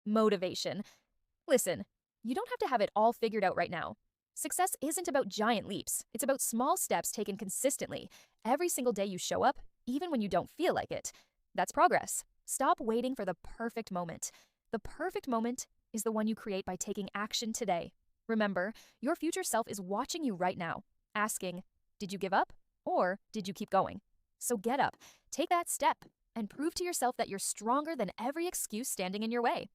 motivation. Listen, you don't have to have it all figured out right now. Success isn't about giant leaps, it's about small steps taken consistently. Every single day you show up, even when you don't feel like it. That's progress. Stop waiting for the perfect moment. The perfect moment is the one you create by taking action today. Remember, your future self is watching you right now, asking, did you give up? Or did you keep going? So get up, take that step, and prove to yourself that you're stronger than every excuse standing in your way.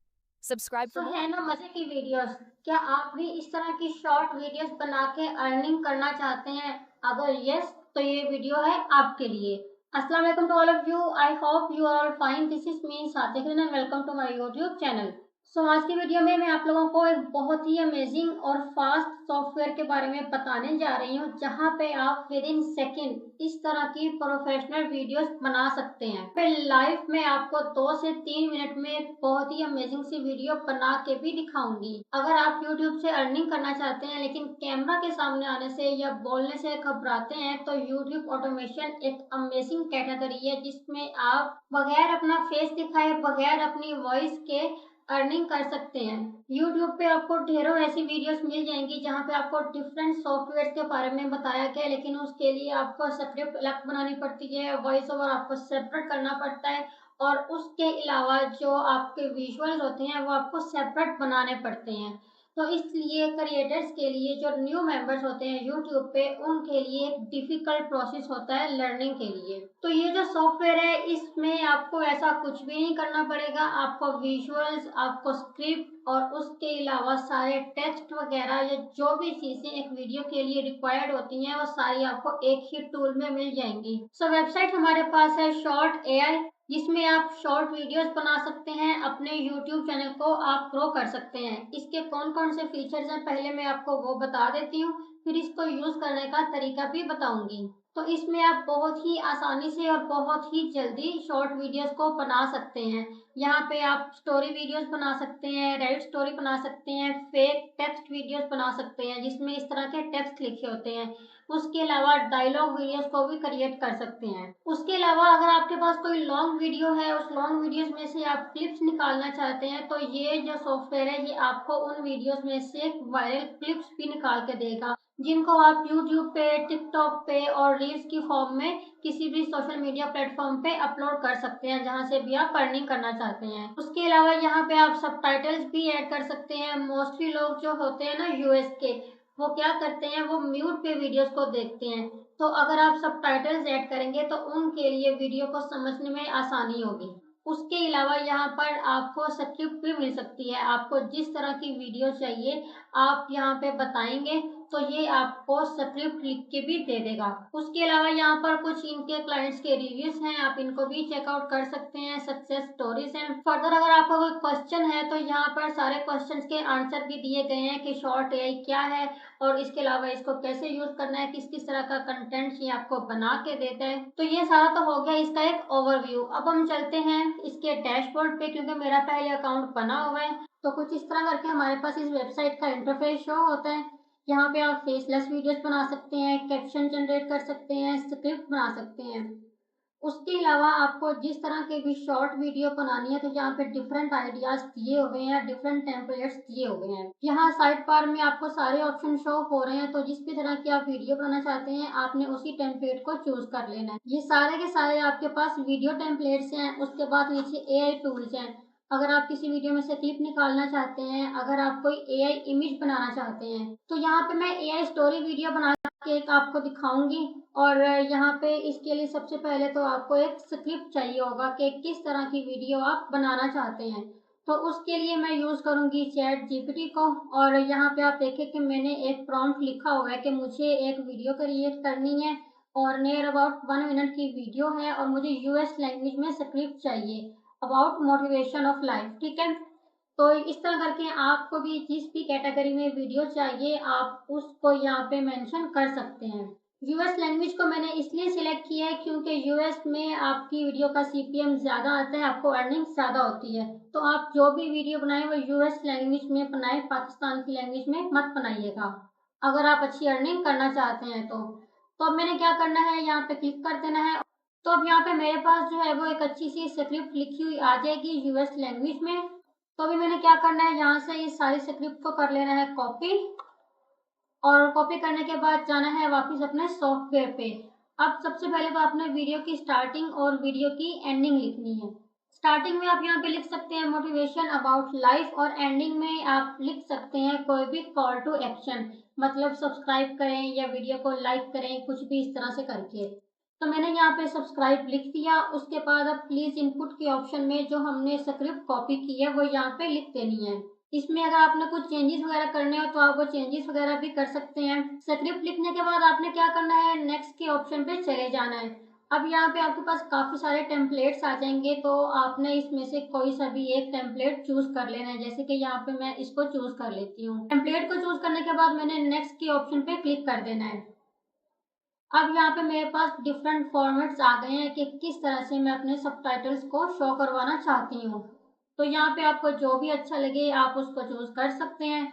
Subscribe for सो है more. ना मजे की videos. क्या आप भी इस तरह की शॉर्ट वीडियोस बना के अर्निंग करना चाहते हैं? अगर यस तो ये वीडियो है आपके लिए। अस्सलाम वालेकुम to all of you. I hope you are all fine. This is me Sadiq and welcome to my YouTube channel. So आज की वीडियो में मैं आप लोगों को एक बहुत ही अमेजिंग और फास्ट सॉफ्टवेयर के बारे में बताने जा रही हूँ, जहाँ पे आप विद इन सेकेंड इस तरह की प्रोफेशनल वीडियोस बना सकते हैं। फिर लाइव में आपको 2 से 3 मिनट में बहुत ही अमेजिंग सी वीडियो बना के भी दिखाऊंगी। अगर आप यूट्यूब से अर्निंग करना चाहते हैं लेकिन कैमरा के सामने आने से या बोलने से घबराते हैं, तो यूट्यूब ऑटोमेशन एक अमेजिंग कैटेगरी है जिसमें आप बगैर अपना फेस दिखाए, बगैर अपनी वॉइस के अर्निंग कर सकते हैं। यूट्यूब पे आपको ढेरों ऐसी वीडियोस मिल जाएंगी जहाँ पे आपको डिफरेंट सॉफ्टवेयर के बारे में बताया गया है, लेकिन उसके लिए आपको स्क्रिप्ट अलग बनानी पड़ती है, वॉइस ओवर आपको सेपरेट करना पड़ता है, और उसके अलावा जो आपके विजुअल्स होते हैं वो आपको सेपरेट बनाने पड़ते हैं। तो इसलिए क्रिएटर्स के लिए, जो न्यू मेंबर्स होते हैं यूट्यूब पे, उनके लिए एक डिफिकल्ट प्रोसेस होता है लर्निंग के लिए। तो ये जो सॉफ्टवेयर है इसमें आपको ऐसा कुछ भी नहीं करना पड़ेगा। आपको विजुअल्स, आपको स्क्रिप्ट और उसके अलावा सारे टेक्स्ट वगैरह या जो भी चीजें एक वीडियो के लिए रिक्वायर्ड होती हैं वो सारी आपको एक ही टूल में मिल जाएंगी। सो वेबसाइट हमारे पास है शॉर्ट एआई, जिसमें आप शॉर्ट वीडियोस बना सकते हैं। अपने यूट्यूब चैनल को आप ग्रो कर सकते हैं। इसके कौन कौन से फीचर्स हैं पहले मैं आपको वो बता देती हूँ, फिर इसको यूज करने का तरीका भी बताऊंगी। तो इसमें आप बहुत ही आसानी से और बहुत ही जल्दी शॉर्ट वीडियोस को बना सकते हैं। यहाँ पे आप स्टोरी वीडियोस बना सकते हैं, रेड स्टोरी बना सकते हैं, फेक टेक्स्ट वीडियोस बना सकते हैं जिसमें इस तरह के टेक्स्ट लिखे होते हैं। उसके अलावा डायलॉग वीडियोस को भी क्रिएट कर सकते हैं। उसके अलावा अगर आपके पास कोई लॉन्ग वीडियो है, उस लॉन्ग वीडियोस में से आप क्लिप्स निकालना चाहते हैं, तो ये जो सॉफ्टवेयर है ये आपको उन वीडियोस में से वायरल क्लिप्स भी निकाल के देगा, जिनको आप यूट्यूब पे, टिकटॉक पे और रील्स की फॉर्म में किसी भी सोशल मीडिया प्लेटफॉर्म पे अपलोड कर सकते हैं, जहां से भी आप अर्निंग करना चाहते हैं। उसके अलावा यहाँ पे आप सबटाइटल्स भी ऐड कर सकते हैं। मोस्टली लोग जो होते हैं ना यूएस के, वो क्या करते हैं, वो म्यूट पे वीडियोस को देखते हैं। तो अगर आप सबटाइटल्स ऐड करेंगे तो उनके लिए वीडियो को समझने में आसानी होगी। उसके अलावा यहाँ पर आपको स्क्रिप्ट भी मिल सकती है। आपको जिस तरह की वीडियो चाहिए आप यहाँ पे बताएंगे तो ये आपको स्क्रिप्ट लिख के भी दे देगा। उसके अलावा यहाँ पर कुछ इनके क्लाइंट्स के रिव्यूज हैं, आप इनको भी चेकआउट कर सकते हैं। सक्सेस स्टोरीज हैं। फर्दर अगर आपका कोई क्वेश्चन है तो यहाँ पर सारे क्वेश्चंस के आंसर भी दिए गए हैं कि शॉर्ट एआई क्या है और इसके अलावा इसको कैसे यूज करना है, किस किस तरह का कंटेंट ये आपको बना के देता है। तो ये सारा तो हो गया इसका एक ओवरव्यू। अब हम चलते हैं इसके डैशबोर्ड पे, क्योंकि मेरा पहले अकाउंट बना हुआ है। तो कुछ इस तरह करके हमारे पास इस वेबसाइट का इंटरफेस शो होता है। यहाँ पे आप फेसलेस वीडियोस बना सकते हैं, कैप्शन जनरेट कर सकते हैं, स्क्रिप्ट बना सकते हैं। उसके अलावा आपको जिस तरह के भी शॉर्ट वीडियो बनानी है तो यहाँ पे डिफरेंट आइडियाज दिए हुए हैं, डिफरेंट टेम्पलेट्स दिए हुए हैं। यहाँ साइड बार में आपको सारे ऑप्शन शो हो रहे हैं, तो जिस भी तरह की आप वीडियो बनाना चाहते हैं आपने उसी टेम्पलेट को चूज कर लेना है। ये सारे के सारे आपके पास वीडियो टेम्पलेट्स हैं। उसके बाद नीचे एआई टूल्स हैं। अगर आप किसी वीडियो में से क्लिप निकालना चाहते हैं, अगर आप कोई एआई इमेज बनाना चाहते हैं, तो यहाँ पे मैं एआई स्टोरी वीडियो बना के एक आपको दिखाऊंगी। और यहाँ पे इसके लिए सबसे पहले तो आपको एक स्क्रिप्ट चाहिए होगा कि किस तरह की वीडियो आप बनाना चाहते हैं। तो उसके लिए मैं यूज करूंगी चैट जीपीटी को। और यहाँ पे आप देखें कि मैंने एक प्रॉम्प्ट लिखा हुआ है कि मुझे एक वीडियो क्रिएट करनी है और नियर अबाउट 1 मिनट की वीडियो है और मुझे यूएस लैंग्वेज में स्क्रिप्ट चाहिए अबाउट मोटिवेशन ऑफ लाइफ। ठीक है, तो इस तरह करके आपको भी जिस भी कैटेगरी में वीडियो चाहिए आप उसको यहाँ पे मेंशन कर सकते हैं। यूएस लैंग्वेज को मैंने इसलिए सिलेक्ट किया है क्योंकि यूएस में आपकी वीडियो का सीपीएम ज्यादा आता है, आपको अर्निंग ज्यादा होती है। तो आप जो भी वीडियो बनाए वो यूएस लैंग्वेज में बनाए, पाकिस्तान की लैंग्वेज में मत बनाइएगा अगर आप अच्छी अर्निंग करना चाहते हैं तो अब मैंने क्या करना है, यहाँ पे क्लिक कर देना है। तो अब यहाँ पे मेरे पास जो है वो एक अच्छी सी स्क्रिप्ट लिखी हुई आ जाएगी यूएस लैंग्वेज में। तो अभी मैंने क्या करना है, यहाँ से इस सारी स्क्रिप्ट को कर लेना है कॉपी, और कॉपी करने के बाद जाना है वापस अपने सॉफ्टवेयर पे। अब सबसे पहले तो आपने वीडियो की स्टार्टिंग और वीडियो की एंडिंग लिखनी है। स्टार्टिंग में आप यहाँ पे लिख सकते हैं मोटिवेशन अबाउट लाइफ, और एंडिंग में आप लिख सकते हैं कोई भी कॉल टू एक्शन, मतलब सब्सक्राइब करें या वीडियो को लाइक करें, कुछ भी इस तरह से करके। तो मैंने यहाँ पे सब्सक्राइब लिख दिया। उसके बाद अब प्लीज इनपुट के ऑप्शन में जो हमने स्क्रिप्ट कॉपी की है वो यहाँ पे लिख देनी है। इसमें अगर आपने कुछ चेंजेस वगैरह करने हो तो आप वो चेंजेस वगैरह भी कर सकते हैं। स्क्रिप्ट लिखने के बाद आपने क्या करना है, नेक्स्ट के ऑप्शन पे चले जाना है। अब यहाँ पे आपके पास काफी सारे टेम्पलेट्स आ जाएंगे, तो आपने इसमें से कोई सा भी एक टेम्पलेट चूज कर लेना है। जैसे कि यहाँ पे मैं इसको चूज कर लेती हूँ। टेम्पलेट को चूज करने के बाद मैंने नेक्स्ट के ऑप्शन पे क्लिक कर देना है। अब यहाँ पे मेरे पास डिफरेंट फॉर्मेट्स आ गए हैं कि किस तरह से मैं अपने सबटाइटल्स को शो करवाना चाहती हूँ। तो यहाँ पे आपको जो भी अच्छा लगे आप उसको चूज कर सकते हैं।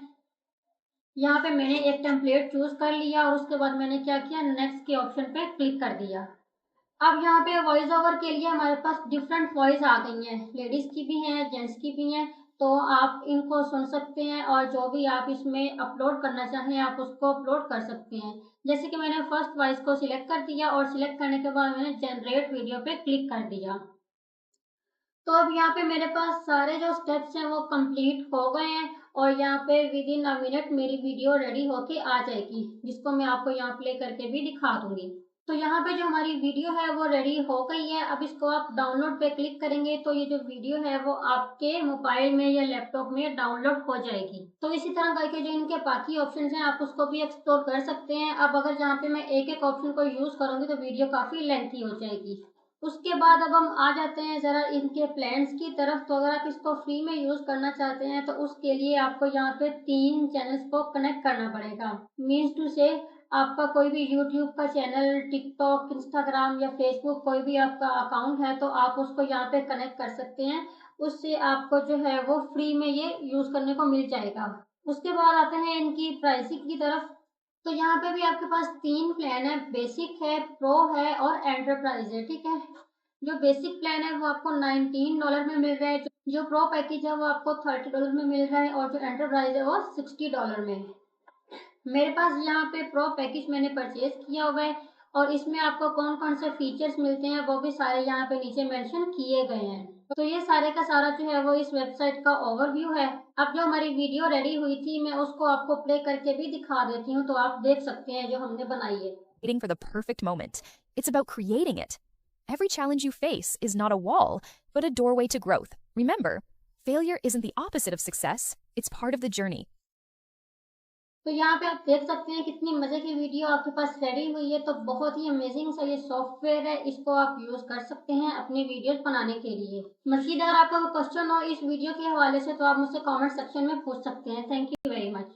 यहाँ पे मैंने एक टेम्पलेट चूज कर लिया और उसके बाद मैंने क्या किया, नेक्स्ट के ऑप्शन पे क्लिक कर दिया। अब यहाँ पे वॉइस ओवर के लिए हमारे पास डिफरेंट वॉइस आ गई हैं, लेडीज की भी हैं, जेंट्स की भी हैं। तो आप इनको सुन सकते हैं और जो भी आप इसमें अपलोड करना चाहें आप उसको अपलोड कर सकते हैं। जैसे कि मैंने फर्स्ट वॉइस को सिलेक्ट कर दिया और सिलेक्ट करने के बाद मैंने जनरेट वीडियो पे क्लिक कर दिया। तो अब यहाँ पे मेरे पास सारे जो स्टेप्स हैं वो कंप्लीट हो गए हैं, और यहाँ पे विद इन अ मिनट मेरी वीडियो रेडी होके आ जाएगी, जिसको मैं आपको यहाँ प्ले करके भी दिखा दूंगी। तो यहाँ पे जो हमारी वीडियो है वो रेडी हो गई है। अब इसको आप डाउनलोड पे क्लिक करेंगे तो ये जो वीडियो है वो आपके मोबाइल में या लैपटॉप में डाउनलोड हो जाएगी। तो इसी तरह करके जो इनके बाकी ऑप्शन हैं आप उसको भी एक्सप्लोर कर सकते हैं। अब अगर जहाँ पे मैं एक एक ऑप्शन को यूज करूंगी तो वीडियो काफी लेंथी हो जाएगी। उसके बाद अब हम आ जाते हैं ज़रा इनके प्लान्स की तरफ। तो अगर आप इसको फ्री में यूज़ करना चाहते हैं तो उसके लिए आपको यहाँ पे 3 चैनल्स को कनेक्ट करना पड़ेगा। मीन्स टू से आपका कोई भी यूट्यूब का चैनल, टिकटॉक, इंस्टाग्राम या फेसबुक कोई भी आपका अकाउंट है तो आप उसको यहाँ पे कनेक्ट कर सकते हैं। उससे आपको जो है वो फ्री में ये यूज़ करने को मिल जाएगा। उसके बाद आते हैं इनकी प्राइसिंग की तरफ। तो यहाँ पे भी आपके पास 3 प्लान है, बेसिक है, प्रो है और एंटरप्राइज है। ठीक है, जो बेसिक प्लान है वो आपको $19 में मिल रहा है, जो प्रो पैकेज है वो आपको $30 में मिल रहा है, और जो एंटरप्राइज है वो $60 में। मेरे पास यहाँ पे प्रो पैकेज मैंने परचेज किया हुआ है, और इसमें आपको कौन कौन से फीचर्स मिलते हैं वो भी सारे यहाँ पे नीचे मेंशन किए गए हैं। तो ये सारे का सारा जो है वो इस वेबसाइट का ओवरव्यू है। अब जो हमारी वीडियो रेडी हुई थी मैं उसको आपको प्ले करके भी दिखा देती हूँ, तो आप देख सकते हैं जो हमने बनाई है। Waiting for the perfect moment. It's about creating it. Every challenge you face is not a wall, but a doorway to growth. Remember, failure isn't the opposite of success, it's part of the journey. तो यहाँ पे आप देख सकते हैं कितनी मजे की वीडियो आपके पास रेडी हुई है। तो बहुत ही अमेजिंग सा ये सॉफ्टवेयर है, इसको आप यूज कर सकते हैं अपनी वीडियोस बनाने के लिए। मजीद अगर आपका कोई क्वेश्चन हो इस वीडियो के हवाले से तो आप मुझसे कमेंट सेक्शन में पूछ सकते हैं। Thank you very much.